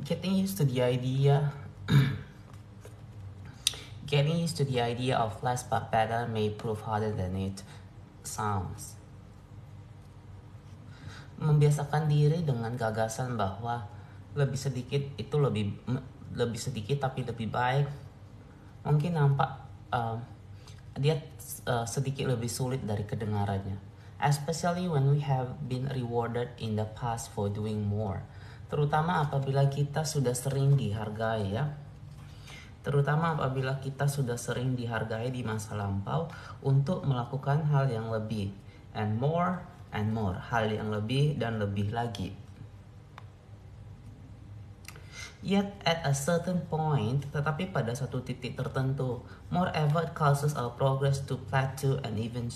Getting used to the idea Getting used to the idea of less but better may prove harder than it sounds. Membiasakan diri dengan gagasan bahwa lebih sedikit itu lebih sedikit tapi lebih baik mungkin nampak dia sedikit lebih sulit dari kedengarannya, especially when we have been rewarded in the past for doing more, terutama apabila kita sudah sering dihargai di masa lampau untuk melakukan hal yang lebih, and more, hal yang lebih dan lebih lagi. Yet at a certain point, tetapi pada satu titik tertentu, more effort causes our progress to plateau and even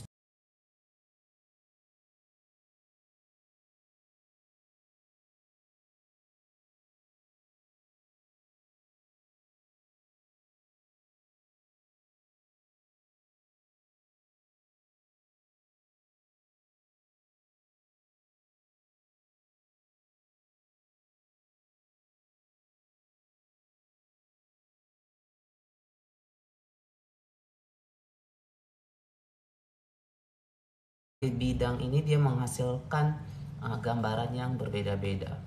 di bidang ini dia menghasilkan gambaran yang berbeda-beda.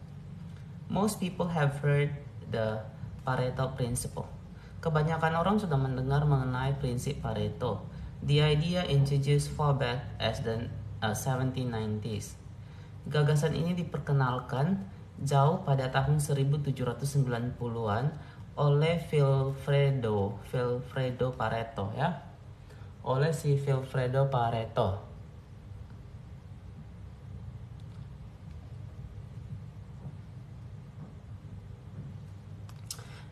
Most people have heard the Pareto principle. Kebanyakan orang sudah mendengar mengenai prinsip Pareto. The idea introduced far back as the 1790s. Gagasan ini diperkenalkan jauh pada tahun 1790-an oleh Vilfredo Pareto Vilfredo Pareto.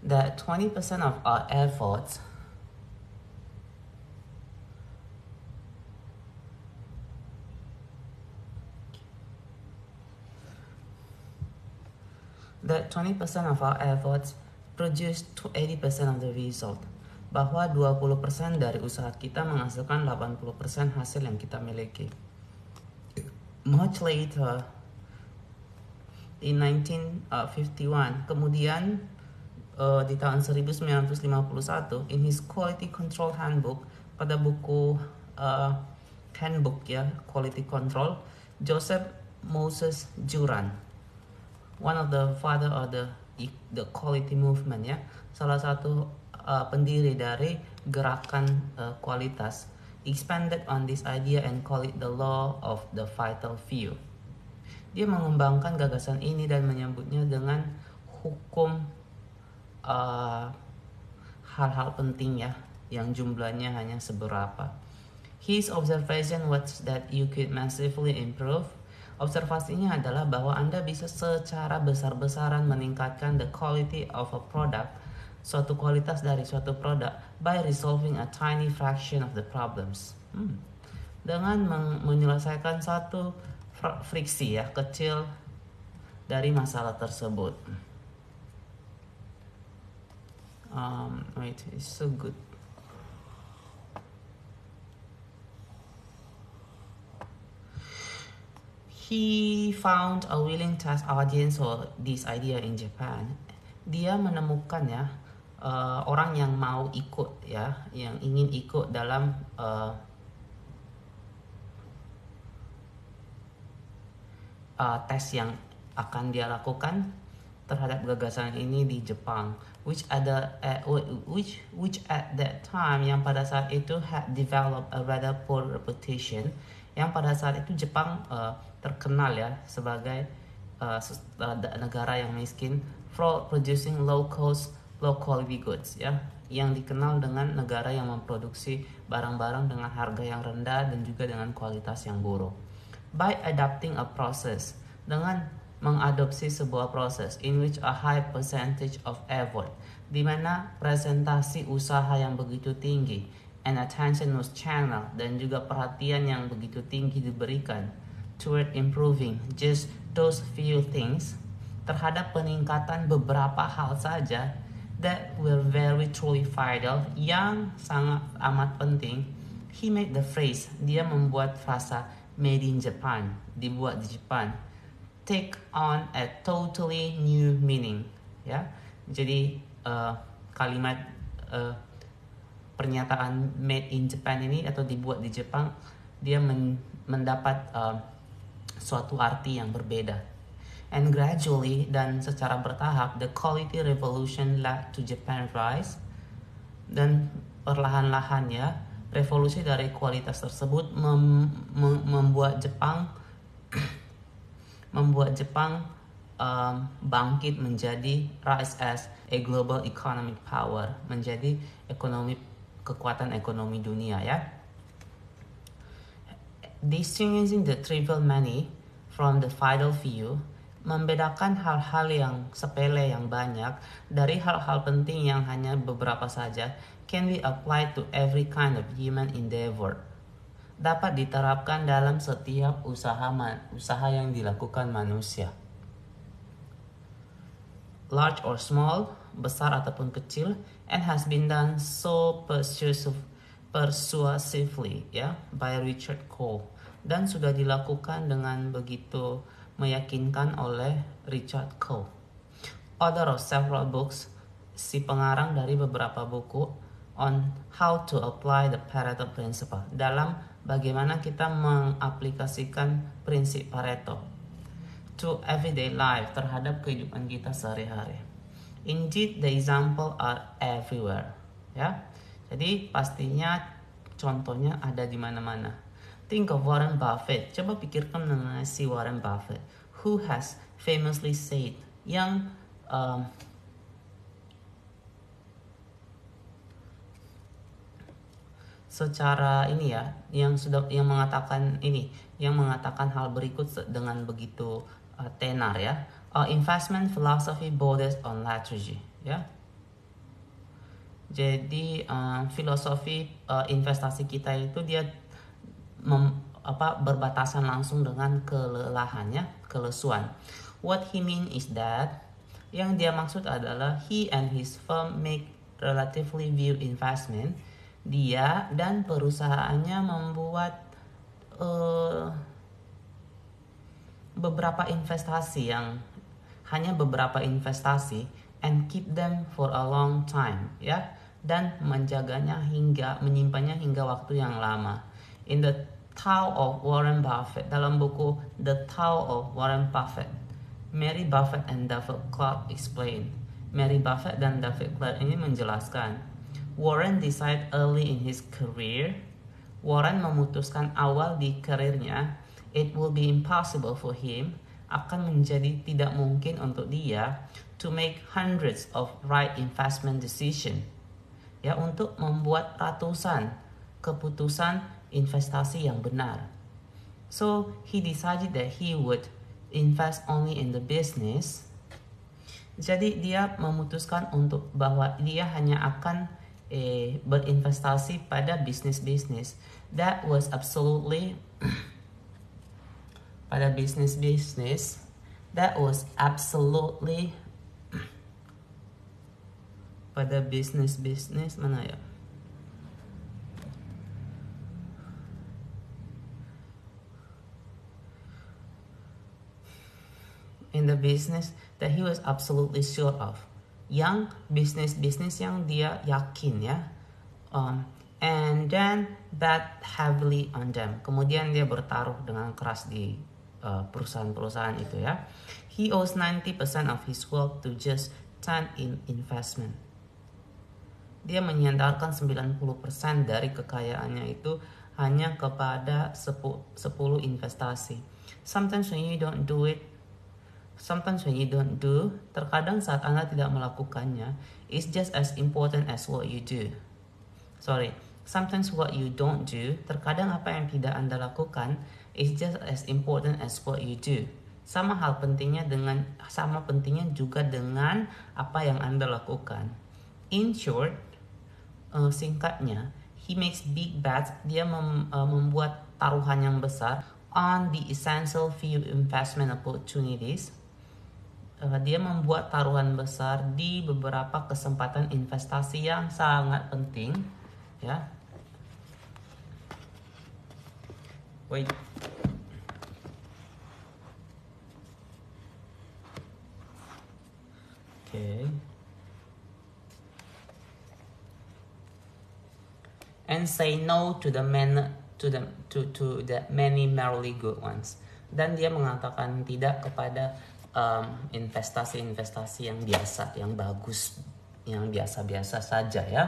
That 20% of our efforts produce 80% of the result. Bahwa 20% dari usaha kita menghasilkan 80% hasil yang kita miliki. Much later, in 1951, kemudian di tahun 1951, in his quality control handbook, pada buku handbook quality control, Joseph Moses Juran, one of the father of the quality movement salah satu pendiri dari gerakan kualitas, expanded on this idea and call it the law of the vital few. Dia mengembangkan gagasan ini dan menyebutnya dengan hukum hal-hal penting yang jumlahnya hanya seberapa. His observation was that you could massively improve. Observasinya adalah bahwa Anda bisa secara besar-besaran meningkatkan the quality of a product, suatu kualitas dari suatu produk, by resolving a tiny fraction of the problems. Dengan menyelesaikan satu friksi kecil dari masalah tersebut. It's so good. He found a willing test audience for this idea in Japan. Dia menemukan orang yang mau ikut yang ingin ikut dalam tes yang akan dia lakukan terhadap gagasan ini di Jepang, which at that time, yang pada saat itu had developed a rather poor reputation, yang pada saat itu Jepang terkenal sebagai negara yang miskin for producing low quality goods yang dikenal dengan negara yang memproduksi barang-barang dengan harga yang rendah dan juga dengan kualitas yang buruk. By adopting a process, dengan mengadopsi sebuah proses in which a high percentage of effort, di mana presentasi usaha yang begitu tinggi, and attention was channeled, dan juga perhatian yang begitu tinggi diberikan toward improving just those few things, terhadap peningkatan beberapa hal saja that were very truly vital, yang sangat amat penting. He made the phrase, dia membuat frasa made in Japan, dibuat di Jepang, take on a totally new meaning. ya. Jadi kalimat pernyataan made in Japan ini atau dibuat di Jepang, dia mendapat suatu arti yang berbeda. And gradually, dan secara bertahap, the quality revolution led to Japan rise. Dan perlahan-lahan ya, revolusi dari kualitas tersebut membuat Jepang bangkit menjadi rise as a global economic power, menjadi kekuatan ekonomi dunia ya. Distinguishing the trivial many from the vital few, membedakan hal-hal yang sepele yang banyak dari hal-hal penting yang hanya beberapa saja, can be applied to every kind of human endeavor. Dapat diterapkan dalam setiap usaha yang dilakukan manusia. Large or small, besar ataupun kecil, and has been done so persuasively ya, by Richard Cole, dan sudah dilakukan dengan begitu meyakinkan oleh Richard Cole. Author of several books, si pengarang dari beberapa buku, on how to apply the Pareto Principle, dalam bagaimana kita mengaplikasikan prinsip Pareto to everyday life, terhadap kehidupan kita sehari-hari. Indeed, the example are everywhere. Ya, jadi pastinya contohnya ada di mana-mana. Think of Warren Buffett. Coba pikirkan mengenai si Warren Buffett, who has famously said, yang secara ini ya, yang mengatakan hal berikut dengan begitu tenar ya. Investment philosophy borders on liturgy ya. Jadi filosofi investasi kita itu dia berbatasan langsung dengan kelelahannya, kelesuan. What he mean is that, yang dia maksud adalah he and his firm make relatively few investment. Dia dan perusahaannya membuat beberapa investasi and keep them for a long time ya, dan menyimpannya hingga waktu yang lama. In the Tao of Warren Buffett, dalam buku The Tao of Warren Buffett, Mary Buffett and David Clark explain. Mary Buffett dan David Clark ini menjelaskan, Warren decided early in his career, Warren memutuskan awal di karirnya, it will be impossible for him, akan menjadi tidak mungkin untuk dia, to make hundreds of right investment decision, ya, untuk membuat ratusan keputusan investasi yang benar. So he decided that he would invest only in the business. Jadi dia memutuskan bahwa dia hanya akan berinvestasi pada bisnis that was absolutely pada bisnis that was absolutely pada bisnis mana ya? In the business that he was absolutely sure of, yang bisnis yang dia yakin ya, and then bet heavily on them. Kemudian dia bertaruh dengan keras di perusahaan-perusahaan itu ya. He owes 90% of his wealth to just 10 in investment. Dia menyandarkan 90% dari kekayaannya itu hanya kepada 10 investasi. Sometimes when you don't do, terkadang saat Anda tidak melakukannya, it's just as important as what you do. Sometimes what you don't do, terkadang apa yang tidak Anda lakukan, is just as important as what you do. Sama pentingnya juga dengan apa yang Anda lakukan. In short, singkatnya, he makes big bets, dia membuat taruhan yang besar on the essential few investment opportunities. Dia membuat taruhan besar di beberapa kesempatan investasi yang sangat penting ya. Wait. Oke. and say no to the many merely good ones. Dan dia mengatakan tidak kepada investasi-investasi yang biasa, yang bagus, yang biasa-biasa saja ya.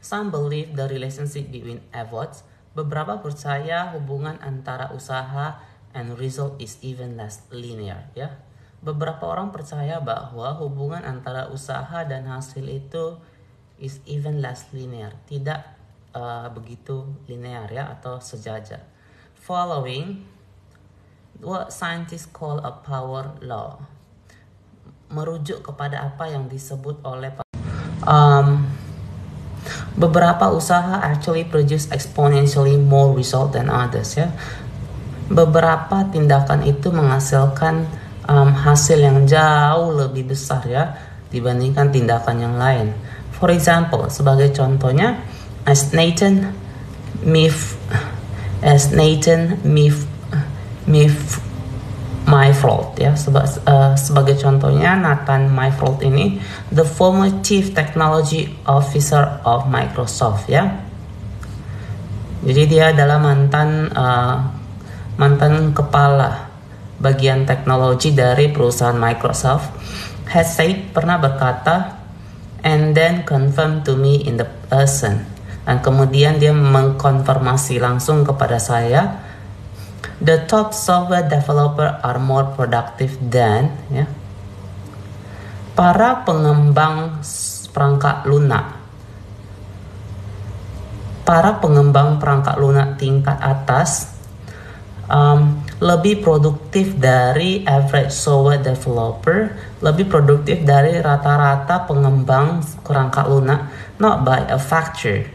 Some believe the relationship between efforts. Beberapa percaya hubungan antara usaha and result is even less linear ya. Beberapa orang percaya bahwa hubungan antara usaha dan hasil itu is even less linear, tidak begitu linear ya atau sejajar. Following what scientists call a power law, merujuk kepada apa yang disebut oleh beberapa usaha actually produce exponentially more result than others ya. Beberapa tindakan itu menghasilkan hasil yang jauh lebih besar ya dibandingkan tindakan yang lain. For example, sebagai contohnya, as Nathan Myhrvold ya, sebagai contohnya Nathan Myhrvold ini the former chief technology officer of Microsoft ya. Jadi dia adalah mantan kepala bagian teknologi dari perusahaan Microsoft. Has said, pernah berkata, and then confirm to me in the person, dan kemudian dia mengkonfirmasi langsung kepada saya, the top software developer are more productive than ya, para pengembang perangkat lunak tingkat atas lebih produktif dari average software developer, lebih produktif dari rata-rata pengembang perangkat lunak, not by a factor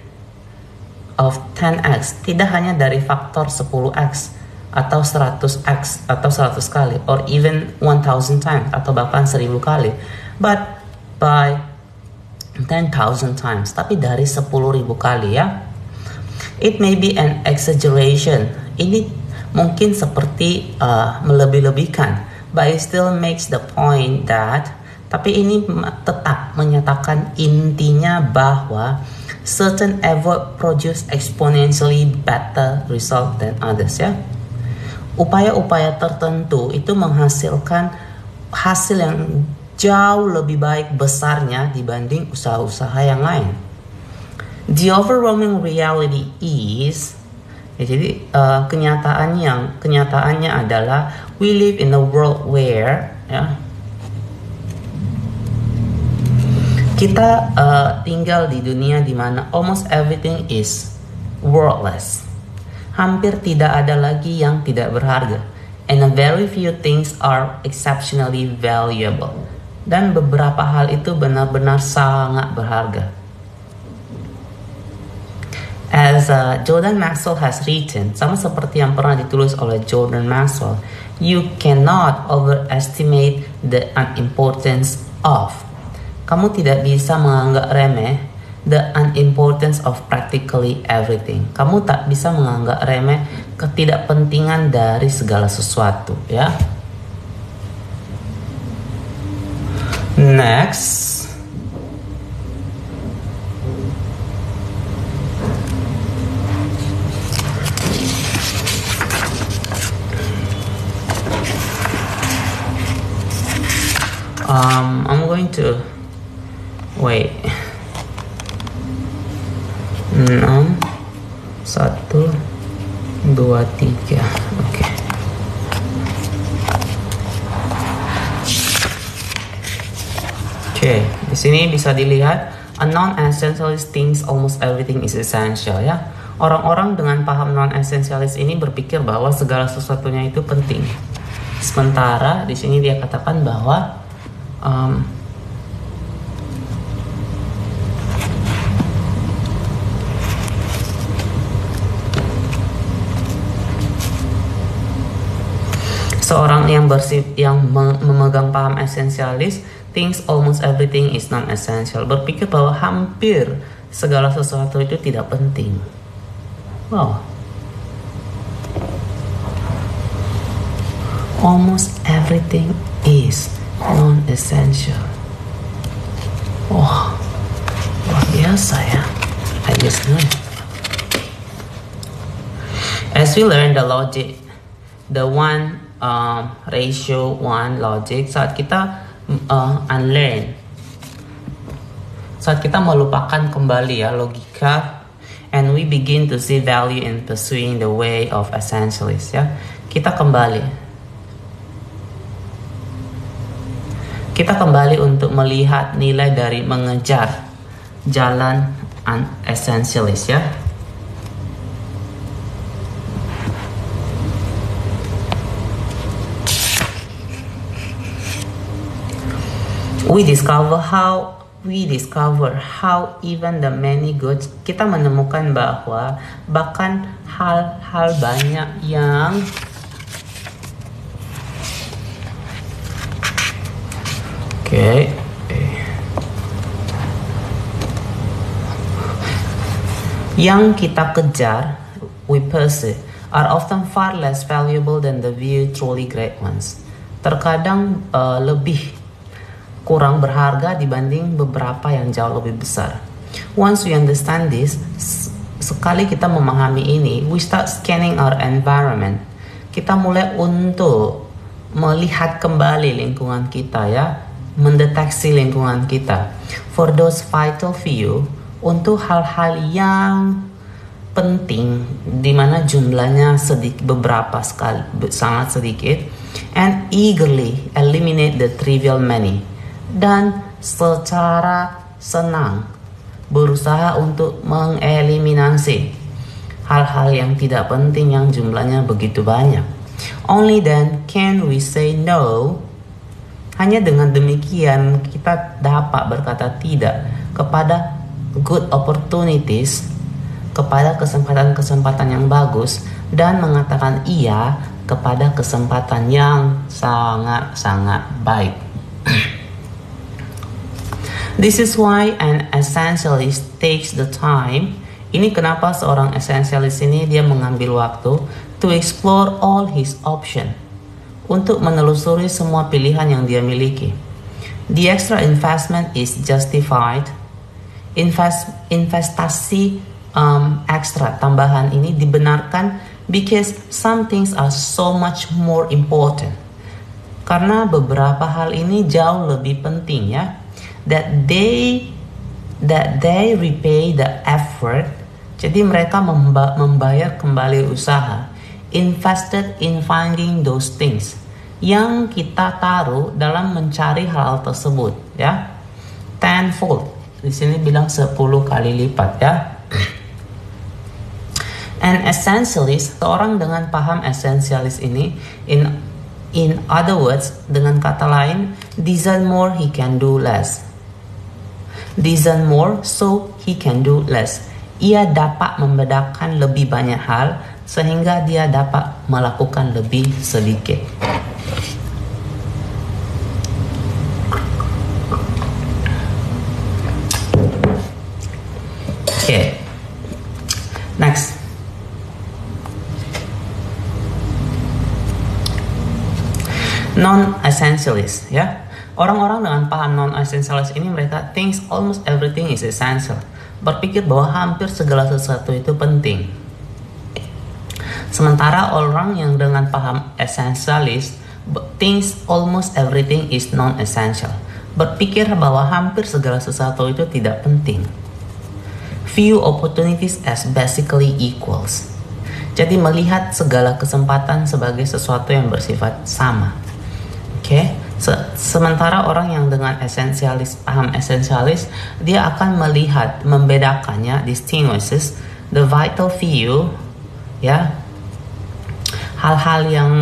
of 10x, tidak hanya dari faktor 10x atau 100x atau 100 kali, or even 1000 times atau bahkan 1000 kali, but by 10,000 times, tapi dari 10.000 kali ya. It may be an exaggeration, ini mungkin seperti melebih-lebihkan, but it still makes the point that, tapi ini tetap menyatakan intinya bahwa certain effort produce exponentially better result than others ya. Upaya-upaya tertentu itu menghasilkan hasil yang jauh lebih baik besarnya dibanding usaha-usaha yang lain. The overwhelming reality is, ya, jadi kenyataannya adalah we live in a world where ya, kita tinggal di dunia di mana almost everything is worthless. Hampir tidak ada lagi yang tidak berharga, and a very few things are exceptionally valuable. Dan beberapa hal itu benar-benar sangat berharga. As Jordan Maxwell has written, sama seperti yang pernah ditulis oleh Jordan Maxwell, you cannot overestimate the unimportance of. Kamu tidak bisa menganggap remeh the unimportance of practically everything. Kamu tak bisa menganggap remeh ketidakpentingan dari segala sesuatu, ya. Next. I'm going to wait. 6 1 2 3. Oke. Oke, di sini bisa dilihat a non-essentialist thinks almost everything is essential ya. Orang-orang dengan paham non-essentialist ini berpikir bahwa segala sesuatunya itu penting. Sementara di sini dia katakan bahwa seorang yang memegang paham esensialis thinks almost everything is non-essential, berpikir bahwa hampir segala sesuatu itu tidak penting. Wow. Almost everything is non-essential. Wah, luar biasa ya. I Yes, no. As we learn the logic, the 1:1 logic, saat kita unlearn, saat kita melupakan kembali ya logika, and we begin to see value in pursuing the way of essentialists ya, kita kembali untuk melihat nilai dari mengejar jalan essentialist ya. We discover how even the many goods, kita menemukan bahwa bahkan hal-hal banyak yang yang kita kejar, we pursue, are often far less valuable than the few truly great ones. Terkadang lebih kurang berharga dibanding beberapa yang jauh lebih besar. Once we understand this, sekali kita memahami ini, we start scanning our environment. Kita mulai untuk melihat kembali lingkungan kita ya, mendeteksi lingkungan kita. For those vital few, untuk hal-hal yang penting di mana jumlahnya beberapa sekali, sangat sedikit, and eagerly eliminate the trivial many. Dan secara senang berusaha untuk mengeliminasi hal-hal yang tidak penting yang jumlahnya begitu banyak. Only then can we say no. Hanya dengan demikian kita dapat berkata tidak kepada good opportunities, kepada kesempatan-kesempatan yang bagus, dan mengatakan iya kepada kesempatan yang sangat-sangat baik. This is why an essentialist takes the time. Ini kenapa seorang essentialist ini dia mengambil waktu to explore all his option, untuk menelusuri semua pilihan yang dia miliki. The extra investment is justified. Investasi ekstra tambahan ini dibenarkan because some things are so much more important. Karena beberapa hal ini jauh lebih penting ya. That they repay the effort. Jadi mereka membayar kembali usaha invested in finding those things yang kita taruh dalam mencari hal tersebut ya. Tenfold. Di sini bilang 10 kali lipat ya. An essentialist, seorang dengan paham essentialist ini, in other words, dengan kata lain, desire more, he can do less. Desire more, so he can do less. Ia dapat membedakan lebih banyak hal, sehingga dia dapat melakukan lebih sedikit. Okay. Next. Non-essentialist ya. Orang-orang dengan paham non-essentialist ini mereka thinks almost everything is essential. Berpikir bahwa hampir segala sesuatu itu penting. Sementara orang yang dengan paham essentialist thinks almost everything is non-essential. Berpikir bahwa hampir segala sesuatu itu tidak penting. View opportunities as basically equals. Jadi melihat segala kesempatan sebagai sesuatu yang bersifat sama. Oke. Sementara orang yang dengan paham essentialist, dia akan melihat, membedakannya, distinguishes the vital few, ya, hal-hal yang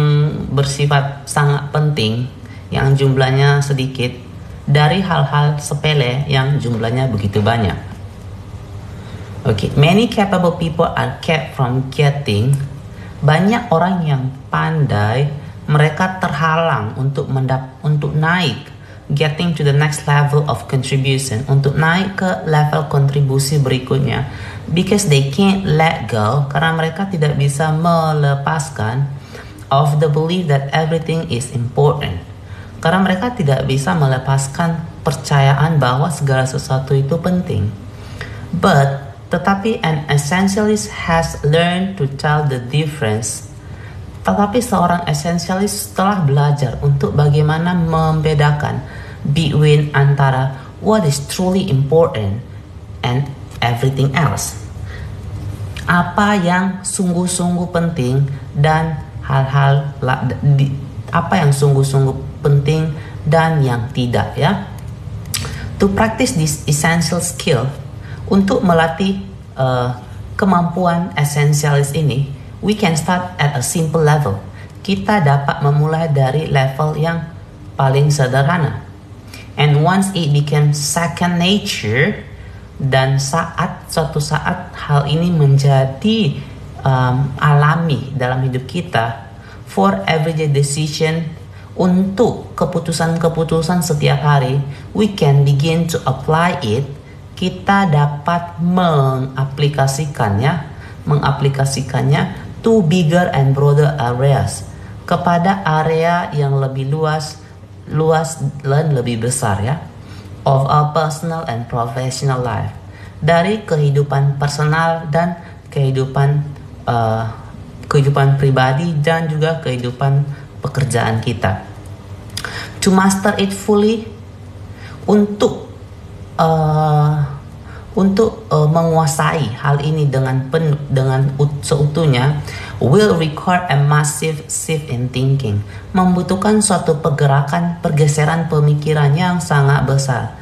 bersifat sangat penting, yang jumlahnya sedikit, dari hal-hal sepele yang jumlahnya begitu banyak. Okay, many capable people are kept from getting. Banyak orang yang pandai, mereka terhalang untuk naik, getting to the next level of contribution, untuk naik ke level kontribusi berikutnya, because they can't let go, karena mereka tidak bisa melepaskan of the belief that everything is important, karena mereka tidak bisa melepaskan percayaan bahwa segala sesuatu itu penting. But Tetapi an essentialist has learned to tell the difference. Tetapi seorang essentialist telah belajar untuk bagaimana membedakan between antara what is truly important and everything else. Apa yang sungguh-sungguh penting dan apa yang sungguh-sungguh penting dan yang tidak, ya. To practice this essential skill, untuk melatih kemampuan essentialist ini, we can start at a simple level. Kita dapat memulai dari level yang paling sederhana. And once it becomes second nature, dan suatu saat hal ini menjadi alami dalam hidup kita, for everyday decision, untuk keputusan-keputusan setiap hari, we can begin to apply it. Kita dapat mengaplikasikannya to bigger and broader areas, kepada area yang lebih luas dan lebih besar, ya, of our personal and professional life, dari kehidupan personal dan kehidupan pribadi dan juga kehidupan pekerjaan kita. To master it fully, untuk menguasai hal ini dengan seutuhnya, will require a massive shift in thinking, membutuhkan suatu pergeseran pemikiran yang sangat besar.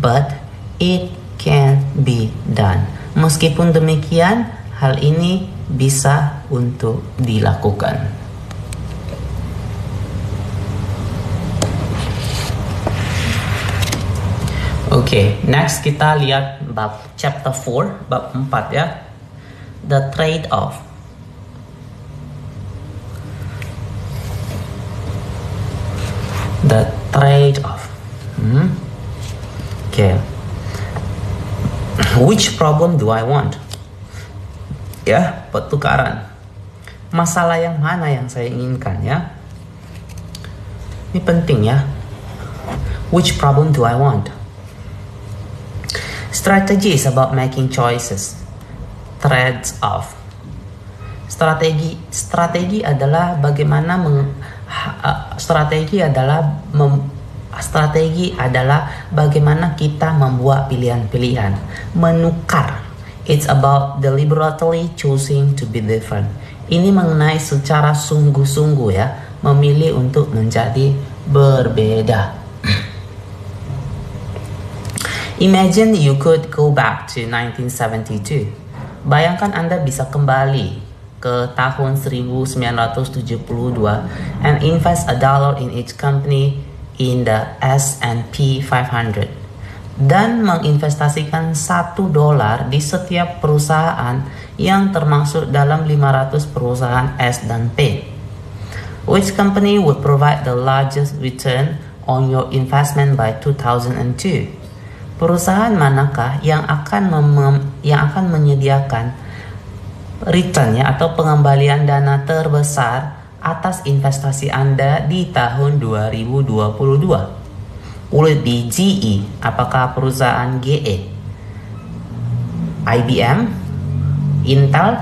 But it can be done. Meskipun demikian, hal ini bisa untuk dilakukan. Oke, next kita lihat bab chapter 4, bab 4, ya. The trade-off. The trade-off. Okay. Which problem do I want? Ya, pertukaran. Masalah yang mana yang saya inginkan, ya? Ini penting, ya. Which problem do I want? Strategy is about making choices. Trades off. Strategi adalah bagaimana strategi adalah bagaimana kita membuat pilihan-pilihan, menukar. It's about deliberately choosing to be different. Ini mengenai secara sungguh-sungguh, ya, memilih untuk menjadi berbeda. Imagine you could go back to 1972. Bayangkan Anda bisa kembali ke tahun 1972 and invest $1 in each company in the S&P 500 dan menginvestasikan $1 di setiap perusahaan yang termasuk dalam 500 perusahaan S dan P. Which company would provide the largest return on your investment by 2002? Perusahaan manakah yang akan menyediakan return, ya, atau pengembalian dana terbesar atas investasi Anda di tahun 2022? Will it be GE? Apakah perusahaan GE? IBM? Intel?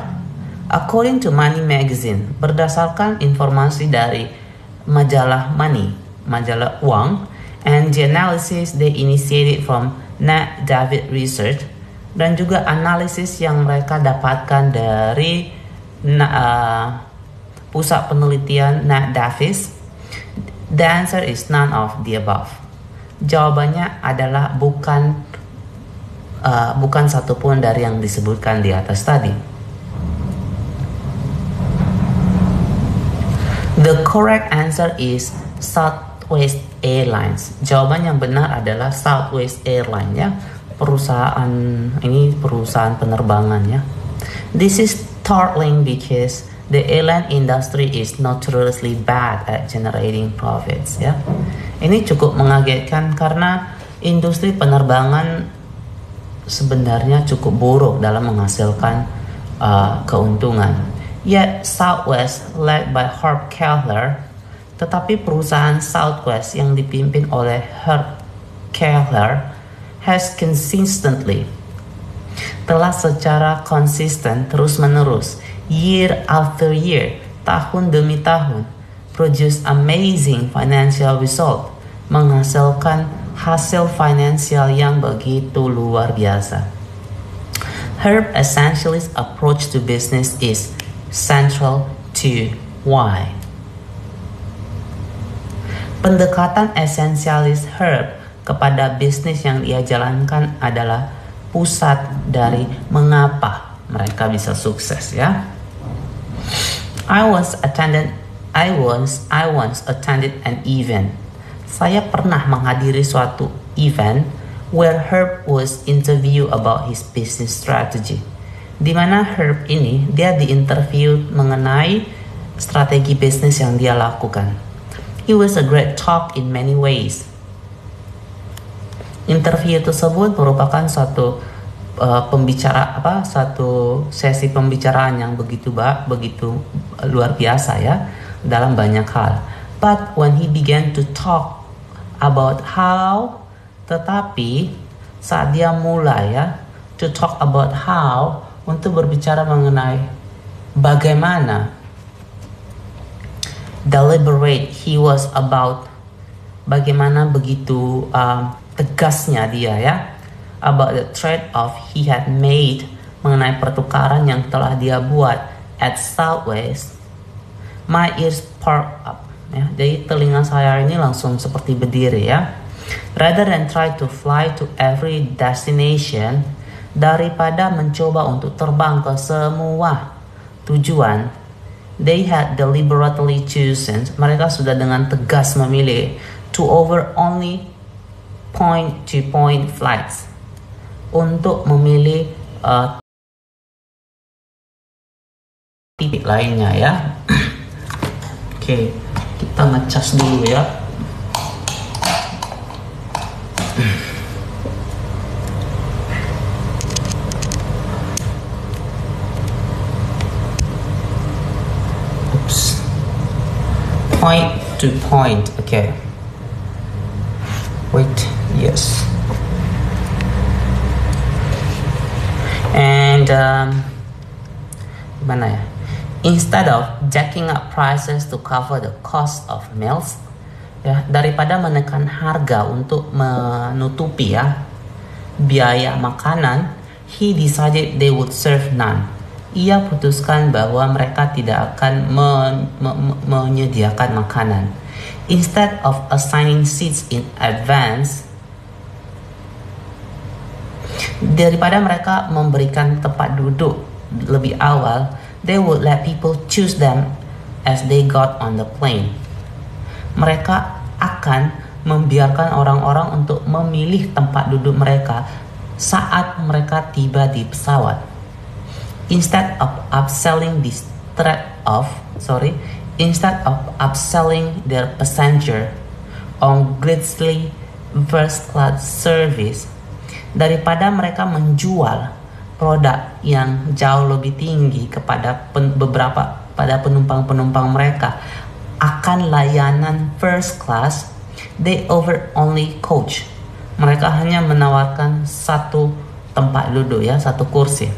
According to Money Magazine, berdasarkan informasi dari majalah Money, majalah uang, and the analysis they initiated from Nat David Research, dan juga analisis yang mereka dapatkan dari pusat penelitian Nat Davis, the answer is none of the above. Jawabannya adalah bukan satupun dari yang disebutkan di atas tadi. The correct answer is Southwest Airlines. Jawaban yang benar adalah Southwest Airlines, ya. Perusahaan penerbangan, ya. This is startling because the airline industry is notoriously bad at generating profits, ya. Ini cukup mengagetkan karena industri penerbangan sebenarnya cukup buruk dalam menghasilkan keuntungan. Yet Southwest, led by Herb Kelleher, tetapi perusahaan Southwest yang dipimpin oleh Herb Kelleher has consistently telah secara konsisten terus-menerus, year after year, tahun demi tahun, produce amazing financial result, menghasilkan hasil finansial yang begitu luar biasa. Herb Essentialist approach to business is central to why. Pendekatan esensialis Herb kepada bisnis yang ia jalankan adalah pusat dari mengapa mereka bisa sukses, ya. I once attended an event. Saya pernah menghadiri suatu event where Herb was interviewed about his business strategy. Di mana Herb ini dia diinterview mengenai strategi bisnis yang dia lakukan. It was a great talk in many ways. Interview tersebut merupakan suatu satu sesi pembicaraan yang begitu luar biasa, ya, dalam banyak hal. But when he began to talk about how, tetapi saat dia mulai, ya, to talk about how, untuk berbicara mengenai bagaimana, deliberate he was about, bagaimana begitu tegasnya dia, ya, about the trade-off he had made, mengenai pertukaran yang telah dia buat at Southwest. My ears perked up, ya. Jadi telinga saya ini langsung seperti berdiri, ya. Rather than try to fly to every destination, daripada mencoba untuk terbang ke semua tujuan, they had deliberately chosen, mereka sudah dengan tegas memilih, to over only point-to-point flights, untuk memilih titik lainnya, ya. Oke, kita ngecas dulu, ya. Oops. Point to point, okay. Wait, yes. And gimana, ya? Instead of jacking up prices to cover the cost of meals, ya, daripada menekan harga untuk menutupi, ya, biaya makanan, he decided they would serve none. Ia putuskan bahwa mereka tidak akan menyediakan makanan. Instead of assigning seats in advance, daripada mereka memberikan tempat duduk lebih awal, they would let people choose them as they got on the plane. Mereka akan membiarkan orang-orang untuk memilih tempat duduk mereka saat mereka tiba di pesawat. Instead of upselling their passenger on glitzy first class service, daripada mereka menjual produk yang jauh lebih tinggi kepada pada penumpang-penumpang mereka akan layanan first class, they offer only coach. Mereka hanya menawarkan satu tempat duduk, ya, satu kursi,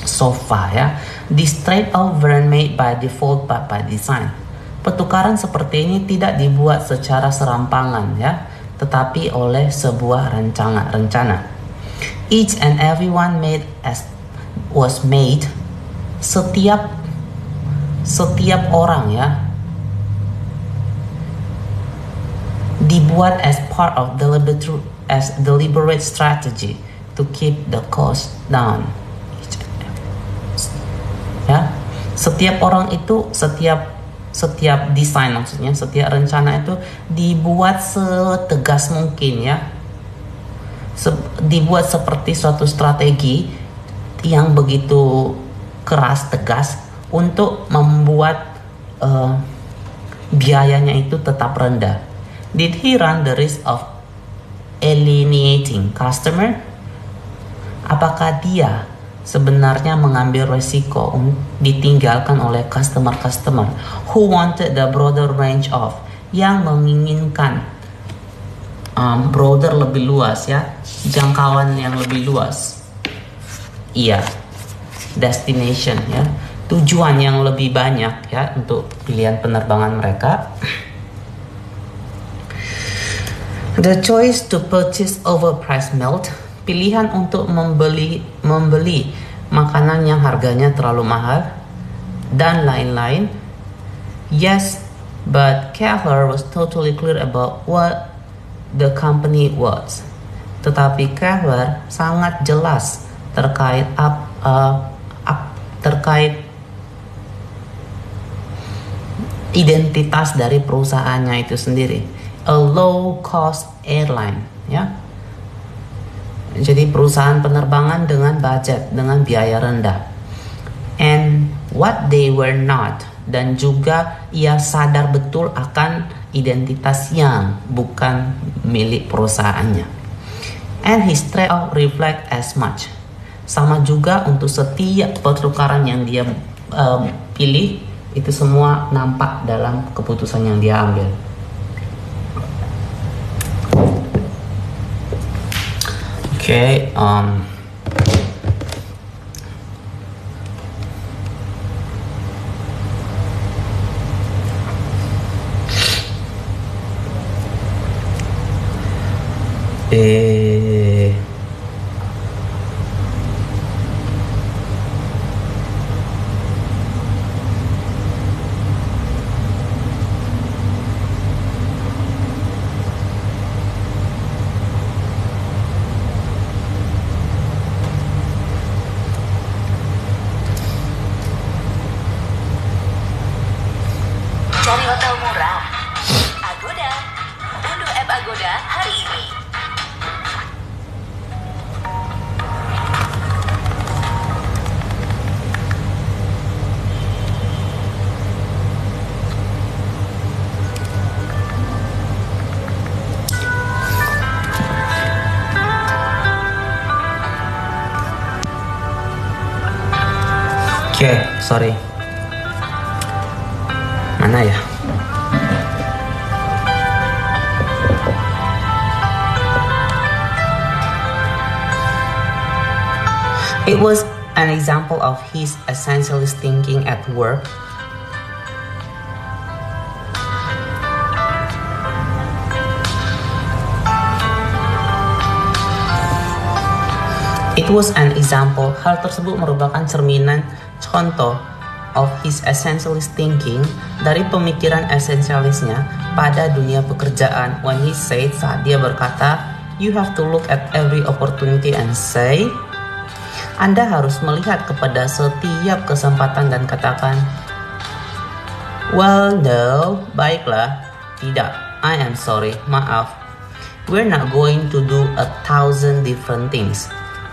sofa, ya. This trade-off weren't made by default but by design. Pertukaran seperti ini tidak dibuat secara serampangan, ya, tetapi oleh sebuah rencana. Each and every one was made. Setiap orang, ya, dibuat as part of deliberate strategy to keep the cost down. Ya, setiap orang itu, setiap desain, maksudnya setiap rencana itu dibuat setegas mungkin, ya. Dibuat seperti suatu strategi yang begitu keras, tegas, untuk membuat biayanya itu tetap rendah. Did he run the risk of alienating customer? Apakah dia sebenarnya mengambil resiko ditinggalkan oleh customer who wanted the broader range of, yang menginginkan broader lebih luas, ya, jangkauan yang lebih luas. Iya, destination ya, tujuan yang lebih banyak ya untuk pilihan penerbangan mereka. The choice to purchase overpriced milk, pilihan untuk membeli makanan yang harganya terlalu mahal, dan lain-lain. Yes, but Kehler was totally clear about what the company was. Tetapi Kehler sangat jelas terkait terkait identitas dari perusahaannya itu sendiri. A low cost airline, ya. Jadi perusahaan penerbangan dengan budget, dengan biaya rendah. And what they were not, dan juga ia sadar betul akan identitas yang bukan milik perusahaannya. And his trade-off reflect as much. Sama juga untuk setiap pertukaran yang dia pilih, itu semua nampak dalam keputusan yang dia ambil. Okay, Cari hotel murah. Agoda. Unduh app Agoda hari ini. Okay, sorry. Mana ya? It was an example of his essentialist thinking at work. It was an example, hal tersebut merupakan cerminan contoh of his essentialist thinking, dari pemikiran esensialisnya pada dunia pekerjaan, when he said, saat dia berkata, you have to look at every opportunity and say, Anda harus melihat kepada setiap kesempatan dan katakan, well, no, baiklah, tidak, I am sorry, maaf, we're not going to do 1,000 different things.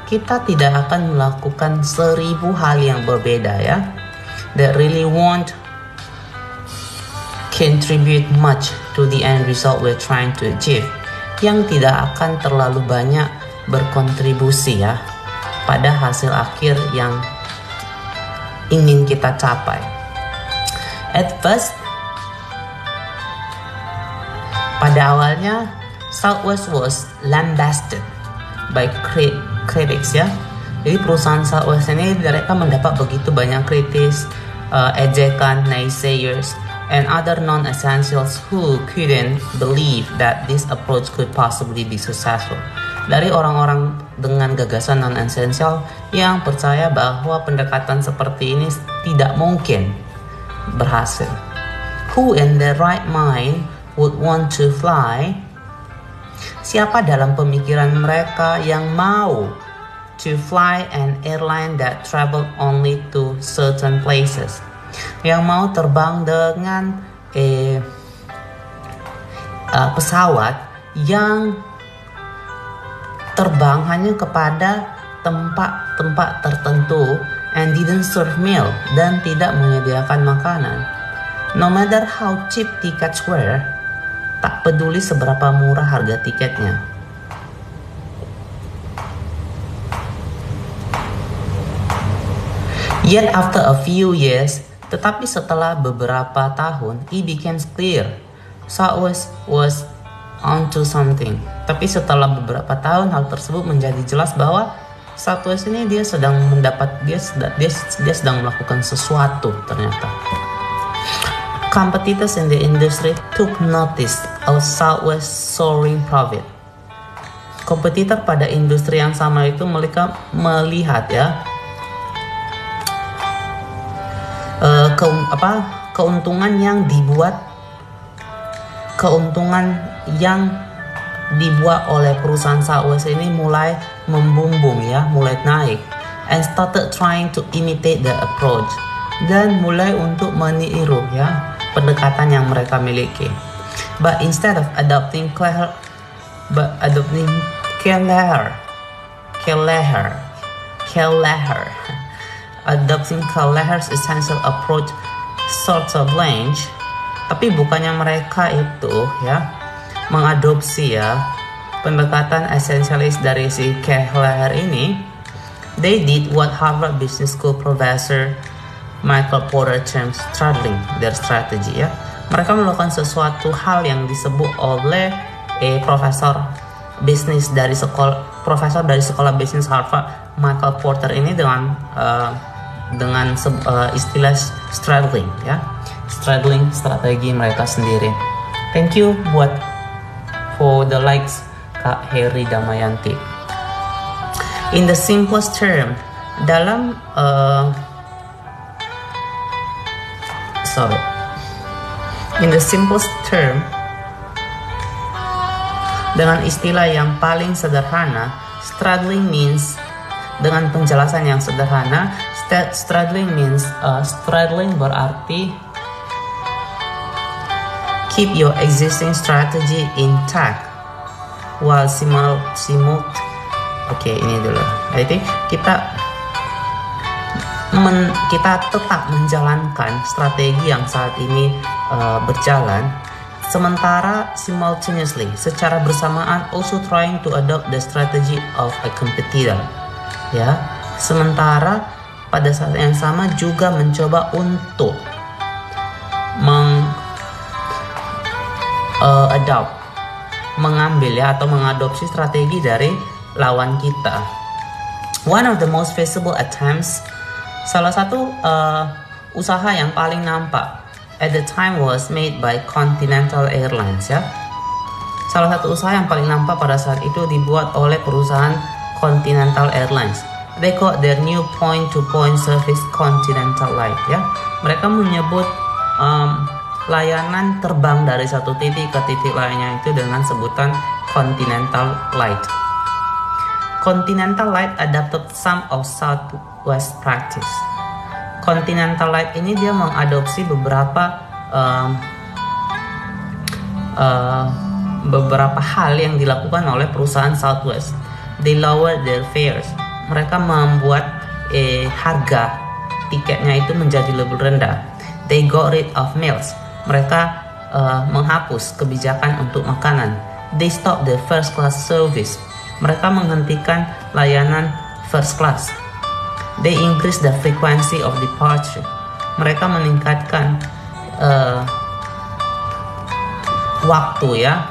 Kita tidak akan melakukan 1,000 hal yang berbeda ya, that really won't contribute much to the end result we're trying to achieve, yang tidak akan terlalu banyak berkontribusi ya pada hasil akhir yang ingin kita capai. At first, pada awalnya Southwest was lambasted by critics ya. Jadi perusahaan Southwest ini mereka mendapat begitu banyak kritis, ejekan, naysayers, and other non-essentials who couldn't believe that this approach could possibly be successful. Dari orang-orang dengan gagasan non-essential yang percaya bahwa pendekatan seperti ini tidak mungkin berhasil. Who in their right mind would want to fly? Siapa dalam pemikiran mereka yang mau to fly an airline that travel only to certain places? Yang mau terbang dengan pesawat yang terbang hanya kepada tempat-tempat tertentu and didn't serve meal, dan tidak menyediakan makanan. No matter how cheap tickets were, tak peduli seberapa murah harga tiketnya. Yet after a few years, tetapi setelah beberapa tahun, it became clear Southwest was onto something. Tapi setelah beberapa tahun, hal tersebut menjadi jelas bahwa Southwest ini dia sedang melakukan sesuatu ternyata. Competitors in the industry took notice of Southwest soaring profit. Kompetitor pada industri yang sama itu mereka melihat ya keuntungan yang dibuat oleh perusahaan Southwest ini mulai membumbung ya, mulai naik, and started trying to imitate the approach, dan mulai untuk meniru ya pendekatan yang mereka miliki. But instead of adopting Kelleher's essential approach sort of range, tapi bukannya mereka itu ya mengadopsi ya pendekatan esensialis dari si Kelleher ini. They did what Harvard Business School professor Michael Porter terms straddling their strategy ya. Mereka melakukan sesuatu hal yang disebut oleh profesor dari sekolah bisnis Harvard Michael Porter ini dengan istilah straddling ya. Straddling strategi mereka sendiri. Thank you for the likes Kak Heri Damayanti. In the simplest term, dengan istilah yang paling sederhana, straddling means, dengan penjelasan yang sederhana, straddling berarti keep your existing strategy intact while ini dulu. Jadi kita tetap menjalankan strategi yang saat ini berjalan, sementara simultaneously secara bersamaan also trying to adopt the strategy of a competitor. Ya, sementara pada saat yang sama juga mencoba untuk mengambil ya atau mengadopsi strategi dari lawan kita. One of the most visible attempts, salah satu usaha yang paling nampak at the time was made by Continental Airlines ya. Salah satu usaha yang paling nampak pada saat itu dibuat oleh perusahaan Continental Airlines. They call their new point-to-point service Continental Light ya. Mereka menyebut layanan terbang dari satu titik ke titik lainnya itu dengan sebutan Continental Light. Continental Light adopted some of Southwest practice. Continental Light ini dia mengadopsi beberapa hal yang dilakukan oleh perusahaan Southwest. They lowered their fares. Mereka membuat harga tiketnya itu menjadi lebih rendah. They got rid of meals. Mereka menghapus kebijakan untuk makanan. They stopped the first class service. Mereka menghentikan layanan first class. They increased the frequency of departure. Mereka meningkatkan waktu ya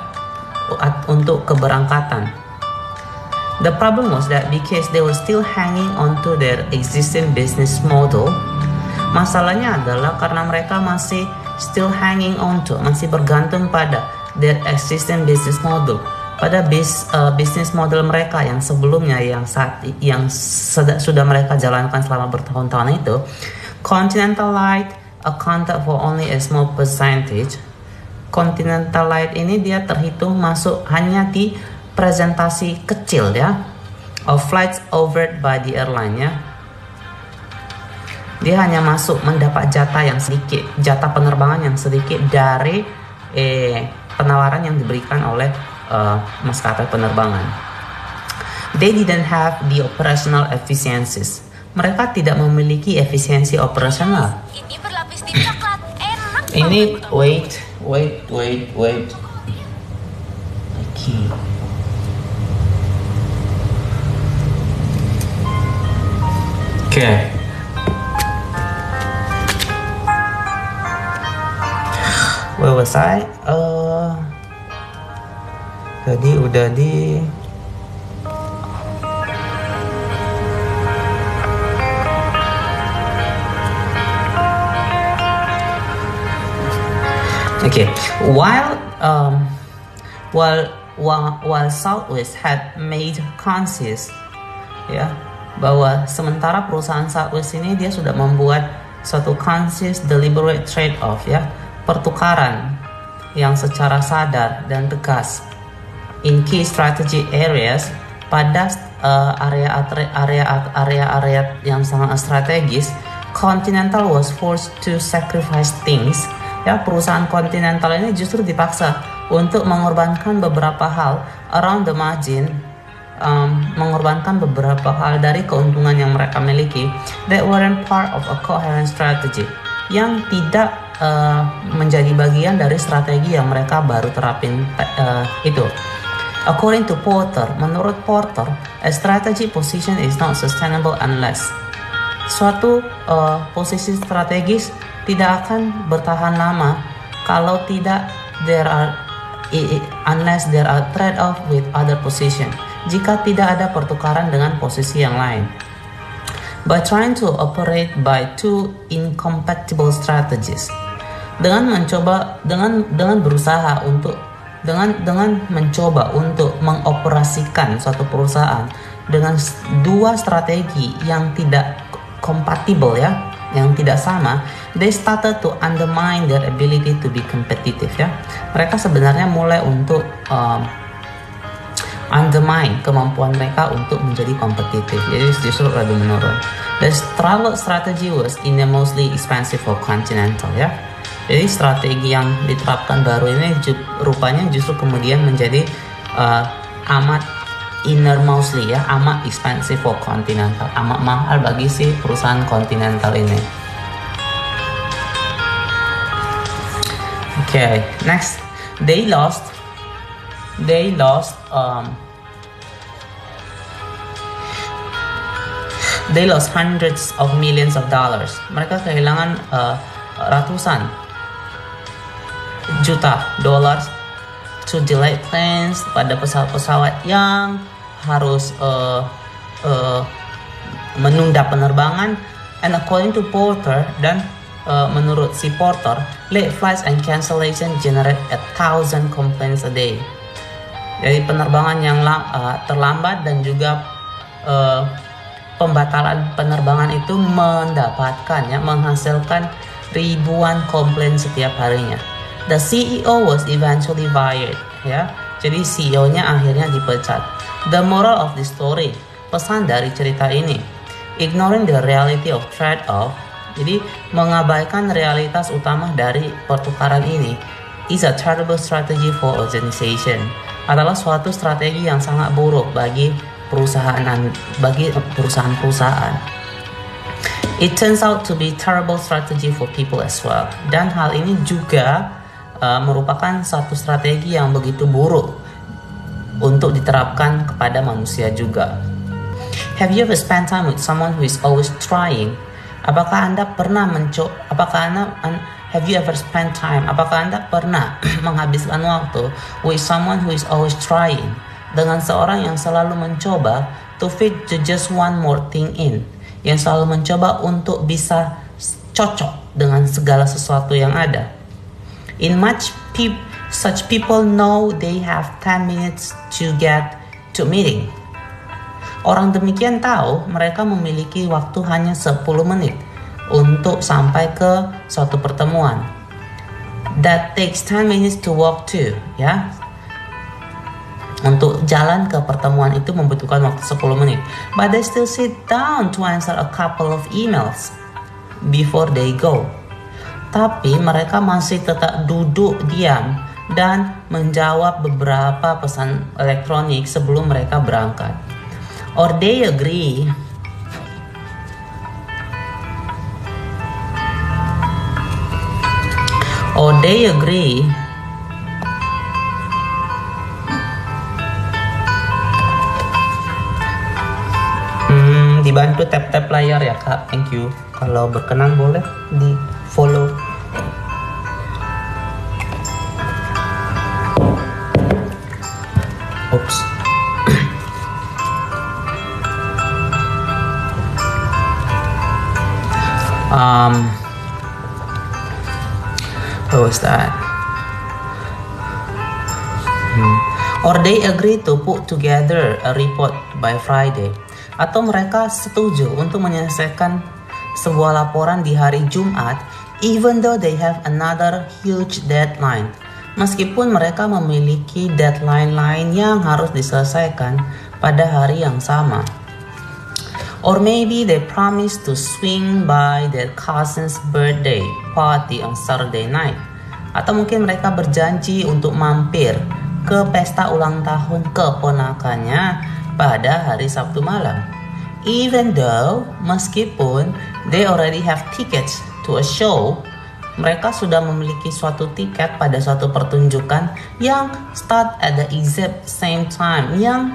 untuk keberangkatan. The problem was that because they were still hanging on to their existing business model, masalahnya adalah karena mereka masih still hanging on to, masih bergantung pada their existing business model, pada bisnis model mereka yang sebelumnya yang sudah mereka jalankan selama bertahun-tahun itu. Continental Light accounted for only a small percentage. Continental Light ini dia terhitung masuk hanya di presentasi kecil ya of flights offered by the airline ya. Dia hanya masuk mendapat jatah yang sedikit, jatah penerbangan yang sedikit dari penawaran yang diberikan oleh maskapai penerbangan. They didn't have the operational efficiencies. Mereka tidak memiliki efisiensi operasional. Ini berlapis tim coklat, enak. Ini wait. Okay. Where was I? Tadi udah di Okay, while Southwest had made conscious, ya, bahwa sementara perusahaan Southwest ini dia sudah membuat suatu conscious deliberate trade-off, ya, pertukaran yang secara sadar dan tegas in key strategic areas pada area-area yang sangat strategis. Continental was forced to sacrifice things, ya, perusahaan Continental ini justru dipaksa untuk mengorbankan beberapa hal around the margin, mengorbankan beberapa hal dari keuntungan yang mereka miliki that weren't part of a coherent strategy, yang tidak menjadi bagian dari strategi yang mereka baru terapin itu. According to Porter, menurut Porter, a strategy position is not sustainable unless suatu posisi strategis tidak akan bertahan lama kalau tidak unless there are trade-off with other position, jika tidak ada pertukaran dengan posisi yang lain. By trying to operate by two incompatible strategies, dengan mencoba untuk mengoperasikan suatu perusahaan dengan dua strategi yang tidak kompatibel, ya, yang tidak sama, they started to undermine their ability to be competitive, ya. Mereka sebenarnya mulai untuk undermine kemampuan mereka untuk menjadi kompetitif. Jadi justru lebih menurun. The struggle strategy was enormously expensive for Continental, ya. Jadi strategi yang diterapkan baru ini rupanya justru kemudian menjadi amat enormously, ya, amat expensive for Continental, amat mahal bagi si perusahaan Continental ini. Okay, next, they lost hundreds of millions of dollars. Mereka kehilangan ratusan juta dolar to delay planes, pada pesawat-pesawat yang harus menunda penerbangan. And according to Porter, dan menurut si Porter, late flights and cancellation generate 1,000 complaints a day. Jadi penerbangan yang terlambat dan juga pembatalan penerbangan itu menghasilkan ribuan komplain setiap harinya. The CEO was eventually fired, ya. Jadi CEO-nya akhirnya dipecat. The moral of the story, pesan dari cerita ini, ignoring the reality of trade-off, jadi mengabaikan realitas utama dari pertukaran ini, is a terrible strategy for organization. Adalah suatu strategi yang sangat buruk bagi perusahaan-perusahaan. It turns out to be terrible strategy for people as well. Dan hal ini juga merupakan satu strategi yang begitu buruk untuk diterapkan kepada manusia juga. Have you ever spent time with someone who is always trying? Apakah Anda pernah have you ever spent time? Apakah Anda pernah menghabiskan waktu with someone who is always trying? Dengan seorang yang selalu mencoba to fit to just one more thing in, yang selalu mencoba untuk bisa cocok dengan segala sesuatu yang ada. In such people know they have 10 minutes to get to meeting. Orang demikian tahu mereka memiliki waktu hanya 10 menit untuk sampai ke suatu pertemuan. That takes 10 minutes to walk to, ya. Untuk jalan ke pertemuan itu membutuhkan waktu 10 menit. But they still sit down to answer a couple of emails before they go. Tapi mereka masih tetap duduk diam dan menjawab beberapa pesan elektronik sebelum mereka berangkat. Or they agree dibantu tap-tap layar ya Kak, thank you. Kalau berkenan boleh di follow. Oops. What was that? Or they agree to put together a report by Friday. Atau mereka setuju untuk menyelesaikan sebuah laporan di hari Jumat, even though they have another huge deadline. Meskipun mereka memiliki deadline lain yang harus diselesaikan pada hari yang sama. Or maybe they promise to swing by their cousin's birthday party on Saturday night. Atau mungkin mereka berjanji untuk mampir ke pesta ulang tahun keponakannya pada hari Sabtu malam. Even though, meskipun they already have tickets to a show, mereka sudah memiliki suatu tiket pada suatu pertunjukan yang start at the exact same time, yang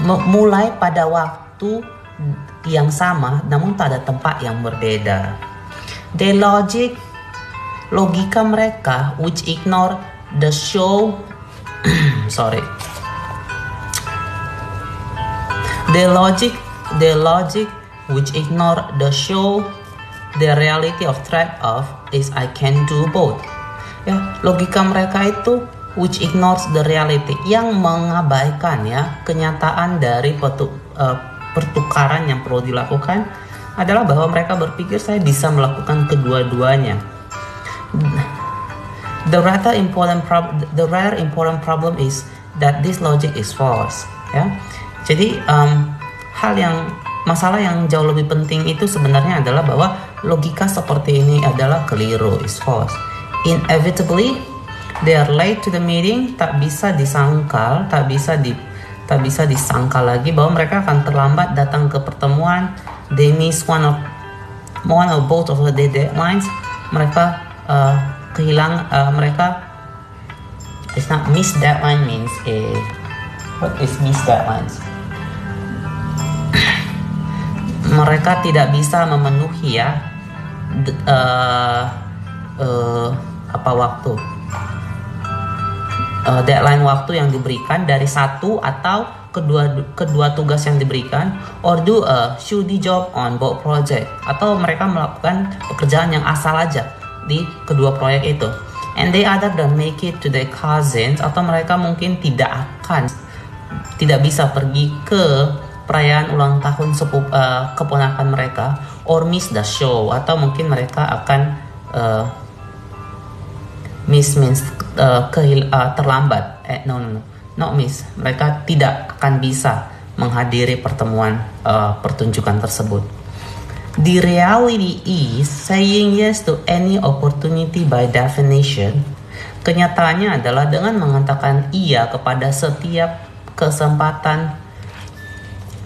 mulai pada waktu yang sama namun pada tempat yang berbeda. Their logika mereka which ignore the show their logic which ignore the show, the reality of trade-off is I can do both. Ya, logika mereka itu which ignores the reality, yang mengabaikan ya kenyataan dari pertukaran yang perlu dilakukan adalah bahwa mereka berpikir saya bisa melakukan kedua-duanya. The rather important problem is that this logic is false. Ya, jadi masalah yang jauh lebih penting itu sebenarnya adalah bahwa logika seperti ini adalah keliru, is false. Inevitably, they are late to the meeting. Tak bisa disangkal lagi bahwa mereka akan terlambat datang ke pertemuan. They miss one or both of the deadlines. Mereka it's not miss deadline means what is miss deadlines? Mereka tidak bisa memenuhi ya deadline waktu yang diberikan dari satu atau kedua tugas yang diberikan, or do a shoddy job on both project, atau mereka melakukan pekerjaan yang asal aja di kedua proyek itu. And they either don't make it to their cousins, atau mereka mungkin tidak bisa pergi ke perayaan ulang tahun keponakan mereka, or miss the show, atau mungkin mereka akan terlambat. Not miss. Mereka tidak akan bisa menghadiri pertemuan pertunjukan tersebut. The reality is saying yes to any opportunity by definition. Kenyataannya adalah dengan mengatakan iya kepada setiap kesempatan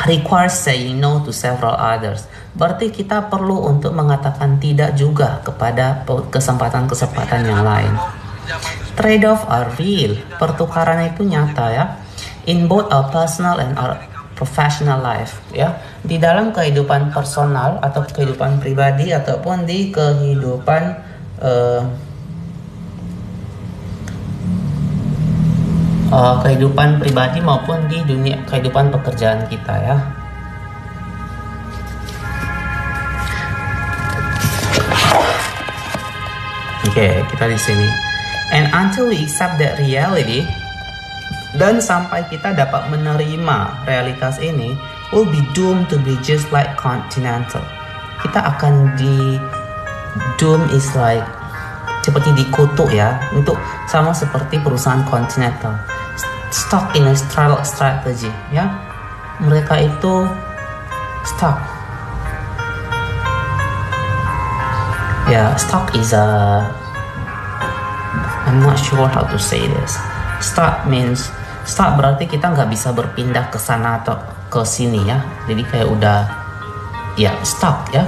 requires saying no to several others. Berarti kita perlu untuk mengatakan tidak juga kepada kesempatan-kesempatan yang lain. Trade-off are real. Pertukaran itu nyata ya. In both our personal and our professional life ya. Di dalam kehidupan personal atau kehidupan pribadi ataupun di kehidupan kehidupan pribadi maupun di dunia kehidupan pekerjaan kita ya. Oke, kita di sini. And until we accept that reality, dan sampai kita dapat menerima realitas ini, we'll be doomed to be just like Continental. Kita akan doom is like seperti dikutuk ya, untuk sama seperti perusahaan Continental. Stuck in a strategy ya. Mereka itu stuck. Ya, stuck is I'm not sure how to say this. Stuck berarti kita nggak bisa berpindah ke sana atau ke sini ya. Jadi kayak udah ya stuck ya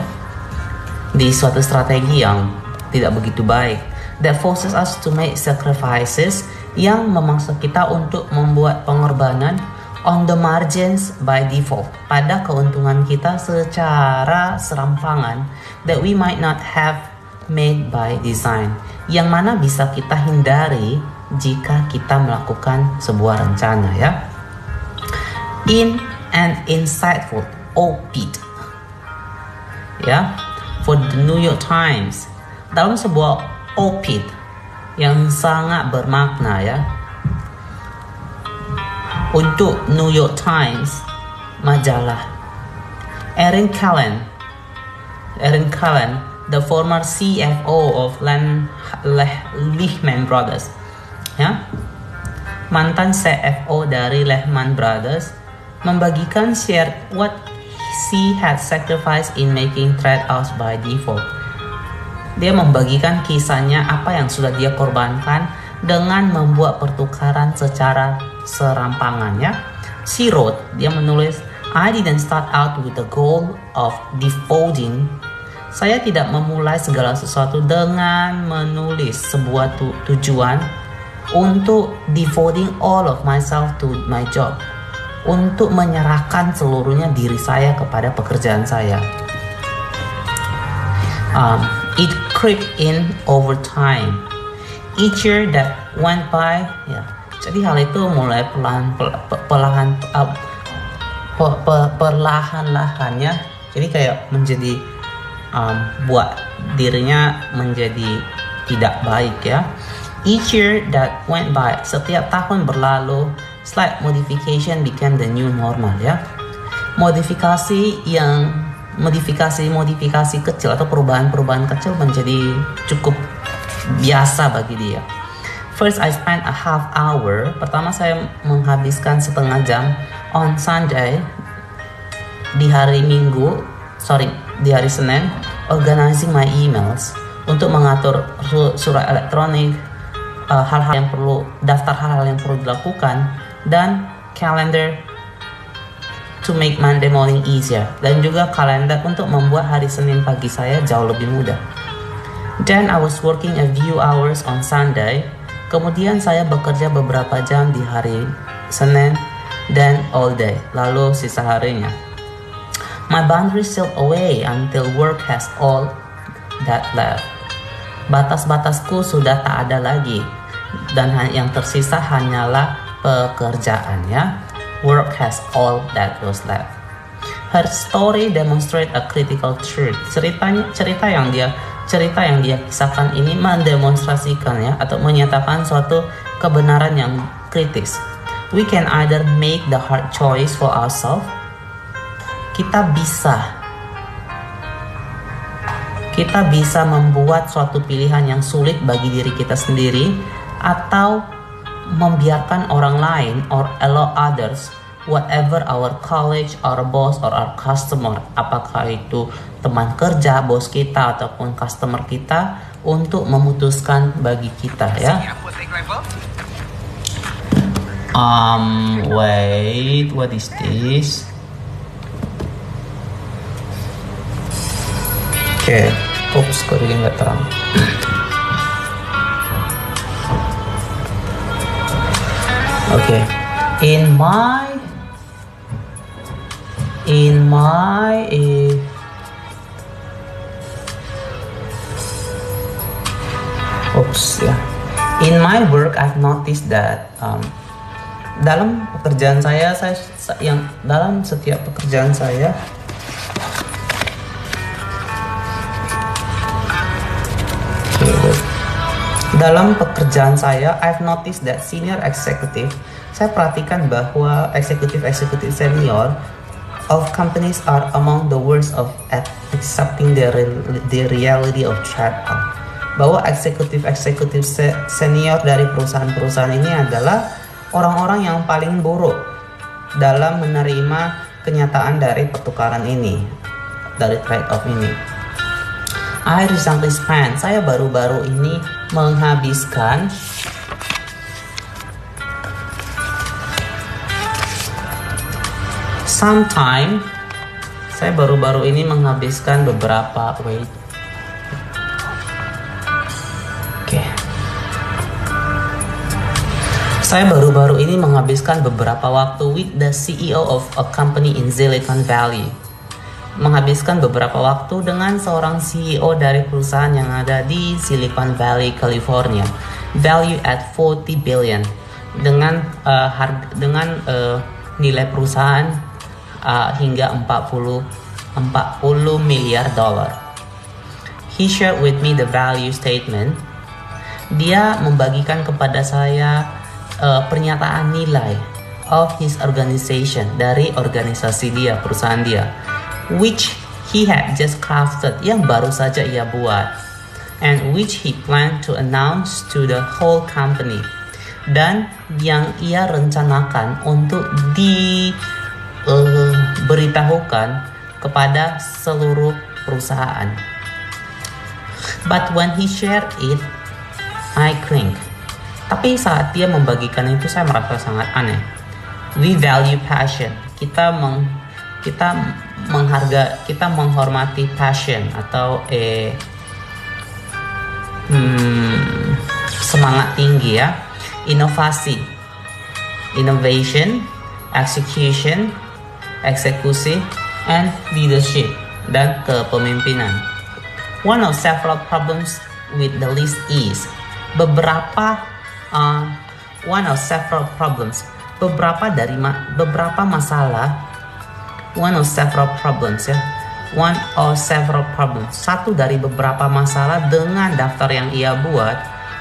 di suatu strategi yang tidak begitu baik. That forces us to make sacrifices, yang memaksa kita untuk membuat pengorbanan on the margins by default, pada keuntungan kita secara serampangan, that we might not have made by design, yang mana bisa kita hindari jika kita melakukan sebuah rencana ya. In an insightful op-ed ya, for the New York Times, dalam sebuah op-ed yang sangat bermakna ya, untuk New York Times, majalah. Erin Callan, the former CFO of Lehman Brothers, ya, mantan CFO dari Lehman Brothers, membagikan share what she had sacrificed in making trade-offs by default. Dia membagikan kisahnya apa yang sudah dia korbankan dengan membuat pertukaran secara serampangan, ya. She wrote, dia menulis, I didn't start out with the goal of defaulting. Saya tidak memulai segala sesuatu dengan menulis sebuah tujuan untuk devoting all of myself to my job, untuk menyerahkan seluruhnya diri saya kepada pekerjaan saya. It crept in over time. Each year that went by, ya. Jadi hal itu mulai perlahan-lahannya, jadi kayak menjadi buat dirinya menjadi tidak baik, ya. Each year that went by, setiap tahun berlalu, slight modification became the new normal, ya. Modifikasi kecil atau perubahan kecil menjadi cukup biasa bagi dia. First, I spent a half hour. Pertama saya menghabiskan setengah jam on Sunday, di hari Senin, organizing my emails, untuk mengatur surat elektronik, daftar hal-hal yang perlu dilakukan, dan calendar to make Monday morning easier, dan juga kalender untuk membuat hari Senin pagi saya jauh lebih mudah. Then I was working a few hours on Sunday. Kemudian saya bekerja beberapa jam di hari Senin dan all day, lalu sisa harinya. My boundaries slip away until work has all that left. Batas-batasku sudah tak ada lagi, dan yang tersisa hanyalah pekerjaannya. Work has all that was left. Her story demonstrate a critical truth. Cerita yang dia kisahkan ini mendemonstrasikan, ya, atau menyatakan suatu kebenaran yang kritis. We can either make the hard choice for ourselves. Kita bisa membuat suatu pilihan yang sulit bagi diri kita sendiri, atau membiarkan orang lain or allow others, whatever our colleague, our boss, or our customer, apakah itu teman kerja, bos kita, ataupun customer kita, untuk memutuskan bagi kita, ya. Wait, what is this? Okay, oops, kok ini nggak terang. Okay, in my work, I've noticed that dalam pekerjaan saya dalam setiap pekerjaan saya, I've noticed that senior executive, saya perhatikan bahwa eksekutif senior of companies are among the worst at accepting the reality of trade-off. Bahwa eksekutif senior dari perusahaan-perusahaan ini adalah orang-orang yang paling buruk dalam menerima kenyataan dari pertukaran ini, dari trade-off ini. Saya baru-baru ini menghabiskan beberapa waktu with the CEO of a company in Silicon Valley. Menghabiskan beberapa waktu dengan seorang CEO dari perusahaan yang ada di Silicon Valley, California. Value at 40 billion, dengan nilai perusahaan hingga 40 miliar dolar. He shared with me the value statement. Dia membagikan kepada saya pernyataan nilai of his organization, dari organisasi dia, perusahaan dia, which he had just crafted, yang baru saja ia buat, and which he planned to announce to the whole company, dan yang ia rencanakan untuk diberitahukan kepada seluruh perusahaan. But when he shared it, I cringed. Tapi saat dia membagikan itu, saya merasa sangat aneh. We value passion. Kita menghormati passion atau semangat tinggi ya. Inovasi, innovation, execution, eksekusi, and leadership, dan kepemimpinan. One of several problems with the list is beberapa masalah. Satu dari beberapa masalah dengan daftar yang ia buat,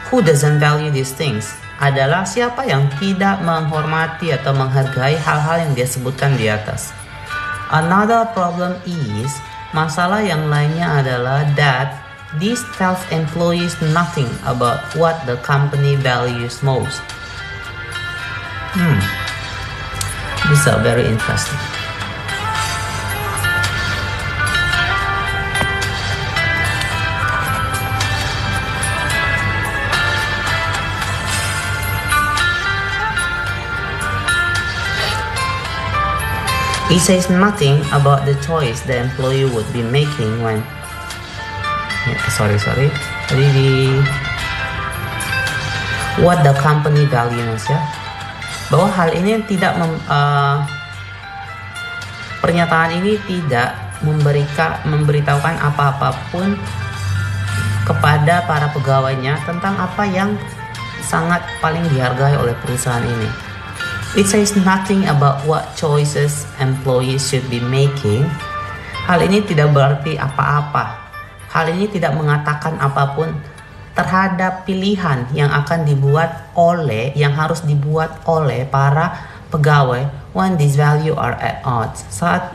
who doesn't value these things, adalah siapa yang tidak menghormati atau menghargai hal-hal yang dia sebutkan di atas. Another problem is, masalah yang lainnya adalah that this tells employees nothing about what the company values most. This is very interesting. It says nothing about the choice the employee would be making when what the company values ya. Bahwa hal ini tidak pernyataan ini tidak memberitahukan apa-apapun kepada para pegawainya tentang apa yang sangat paling dihargai oleh perusahaan ini. It says nothing about what choices employees should be making. Hal ini tidak berarti apa-apa. Hal ini tidak mengatakan apapun terhadap pilihan yang harus dibuat oleh para pegawai when these value are at odds. Saat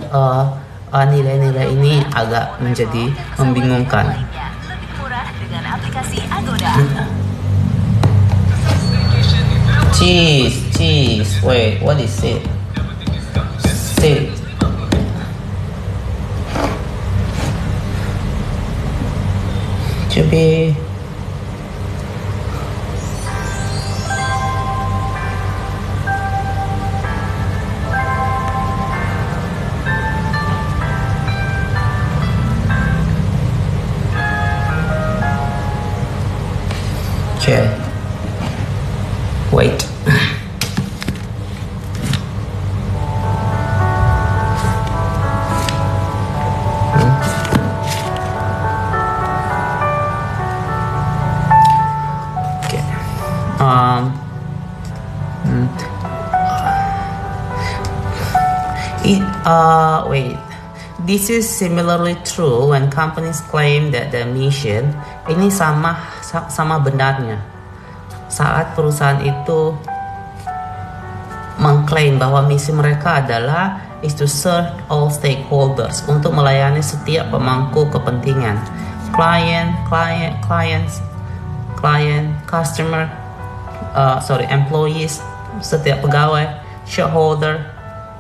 nilai-nilai ini agak menjadi membingungkan. Lebih murah dengan aplikasi Agoda. Cheese. Wait, what is it? Sit. To be. Okay. Wait. Wait. This is similarly true when companies claim that the mission. Ini sama benarnya saat perusahaan itu mengklaim bahwa misi mereka adalah is to serve all stakeholders, untuk melayani setiap pemangku kepentingan, customer, employees, setiap pegawai, shareholder,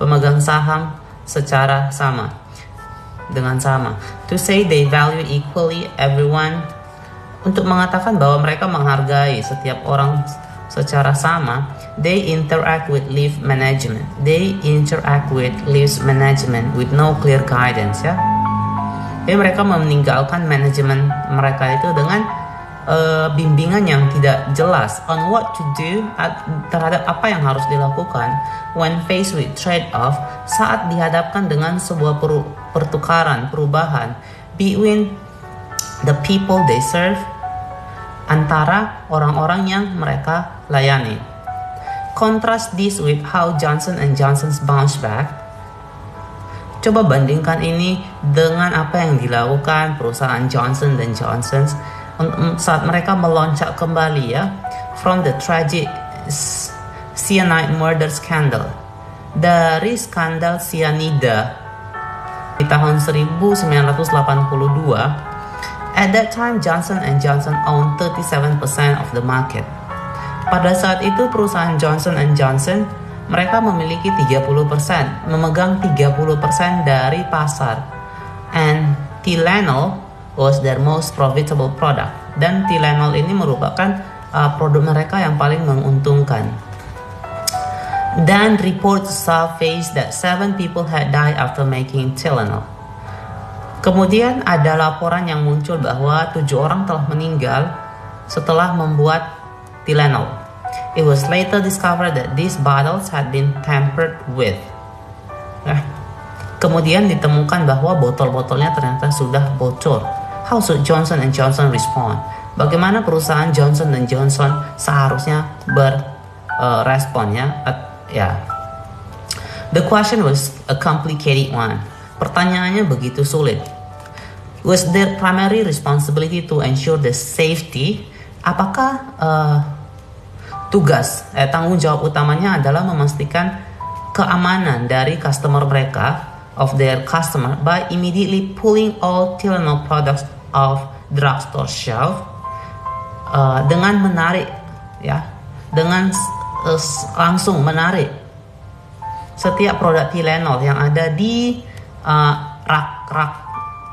pemegang saham secara sama, dengan sama. To say they value equally everyone, untuk mengatakan bahwa mereka menghargai setiap orang secara sama. They interact with leave management. With no clear guidance ya. Jadi mereka meninggalkan manajemen mereka itu dengan bimbingan yang tidak jelas on what to do, terhadap apa yang harus dilakukan when faced with trade-off, saat dihadapkan dengan sebuah perubahan between the people they serve, antara orang-orang yang mereka layani. Contrast this with how Johnson & Johnson's bounce back. Coba bandingkan ini dengan apa yang dilakukan perusahaan Johnson & Johnson saat mereka meloncat kembali ya, from the tragic cyanide murder scandal. Dari skandal cyanida di tahun 1982, at that time Johnson & Johnson owned 37% of the market. Pada saat itu perusahaan Johnson & Johnson mereka memiliki 30%, memegang 30% dari pasar. And Tylenol was their most profitable product. Dan Tylenol ini merupakan produk mereka yang paling menguntungkan. Then reports surfaced that 7 people had died after making Tylenol. Kemudian ada laporan yang muncul bahwa 7 orang telah meninggal setelah membuat Tylenol. It was later discovered that these bottles had been tampered with. Kemudian ditemukan bahwa botol-botolnya ternyata sudah bocor. How should Johnson & Johnson respond? Bagaimana perusahaan Johnson & Johnson seharusnya beresponnya? The question was a complicated one. Pertanyaannya begitu sulit. Was their primary responsibility to ensure the safety? Apakah tanggung jawab utamanya adalah memastikan keamanan dari customer mereka, of their customer, by immediately pulling all Tylenol products off drugstore shelf, dengan menarik, langsung menarik setiap produk Tylenol yang ada di rak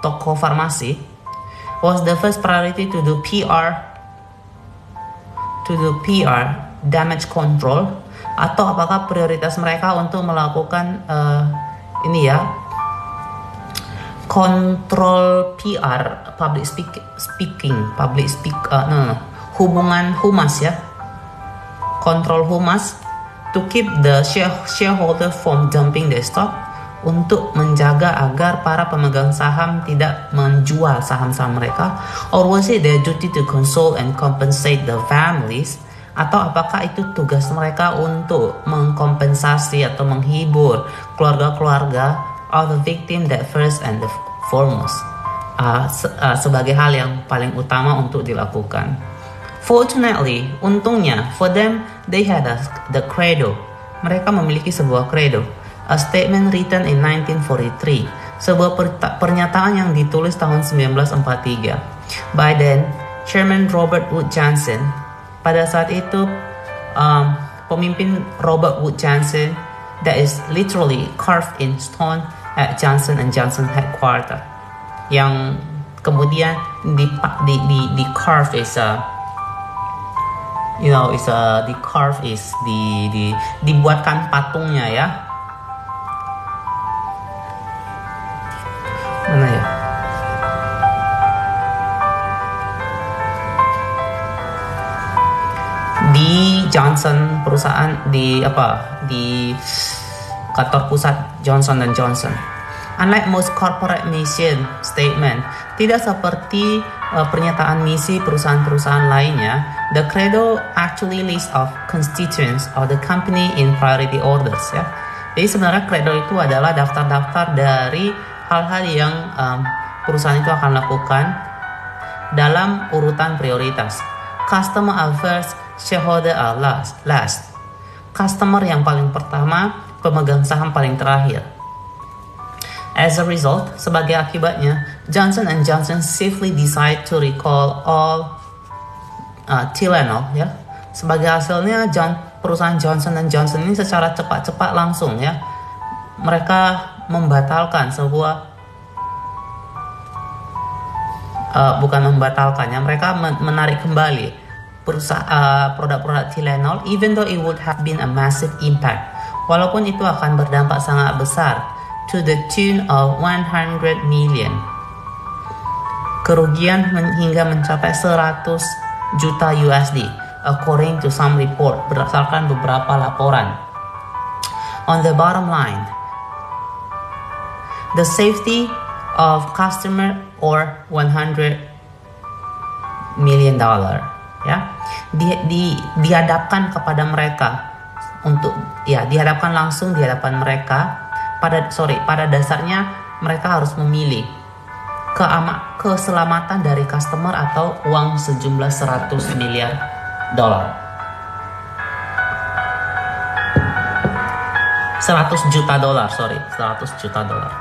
toko farmasi. Was the first priority to do PR, damage control, atau apakah prioritas mereka untuk melakukan kontrol PR, hubungan humas ya, kontrol humas, to keep the shareholder from dumping their stock, untuk menjaga agar para pemegang saham tidak menjual saham-saham mereka? Or was it their duty to console and compensate the families? Atau apakah itu tugas mereka untuk mengkompensasi atau menghibur keluarga-keluarga of the victim that first and the foremost, sebagai hal yang paling utama untuk dilakukan? Fortunately, untungnya, for them, they had the credo. Mereka memiliki sebuah credo. A statement written in 1943. Sebuah pernyataan yang ditulis tahun 1943. By then, Chairman Robert Wood Johnson. Pada saat itu, pemimpin Robert Wood Johnson, that is literally carved in stone at Johnson & Johnson headquarters. Yang kemudian di carve is dibuatkan patungnya ya. Mana ya? Di Johnson perusahaan di kantor pusat Johnson & Johnson. Unlike most corporate mission statement, tidak seperti pernyataan misi perusahaan-perusahaan lainnya, the credo actually lists of constituents of the company in priority orders ya. Jadi sebenarnya credo itu adalah daftar-daftar dari hal-hal yang perusahaan itu akan lakukan dalam urutan prioritas. Customer are first, shareholder are last. Customer yang paling pertama, pemegang saham paling terakhir. As a result, sebagai akibatnya, Johnson & Johnson safely decide to recall all Tylenol ya. Sebagai hasilnya, perusahaan Johnson & Johnson ini secara cepat-cepat langsung ya, mereka membatalkan mereka menarik kembali produk-produk Tylenol, even though it would have been a massive impact, walaupun itu akan berdampak sangat besar, to the tune of 100 million. Kerugian hingga mencapai 100 juta USD, according to some report, berdasarkan beberapa laporan. On the bottom line, the safety of customer or 100 million dollar ya, dihadapkan kepada mereka dihadapkan langsung di hadapan mereka. Pada dasarnya mereka harus memilih keselamatan dari customer atau uang sejumlah 100 miliar dolar. 100 juta dolar, 100 juta dolar.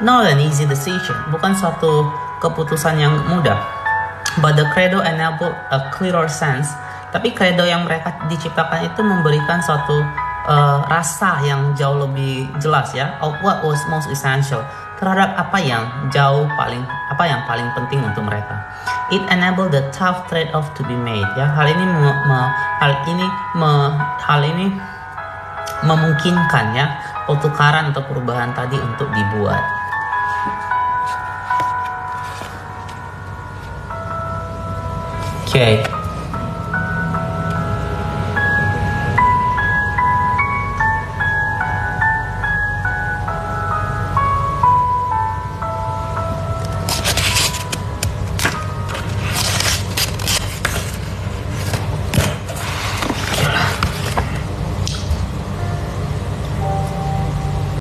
Not an easy decision, bukan suatu keputusan yang mudah. But the credo enable a clearer sense. Tapi credo yang mereka diciptakan itu memberikan suatu rasa yang jauh lebih jelas ya, of what was most essential, terhadap apa yang paling penting untuk mereka. It enabled the tough trade-off to be made ya. Hal ini memungkinkan ya pertukaran atau perubahan tadi untuk dibuat. Okay.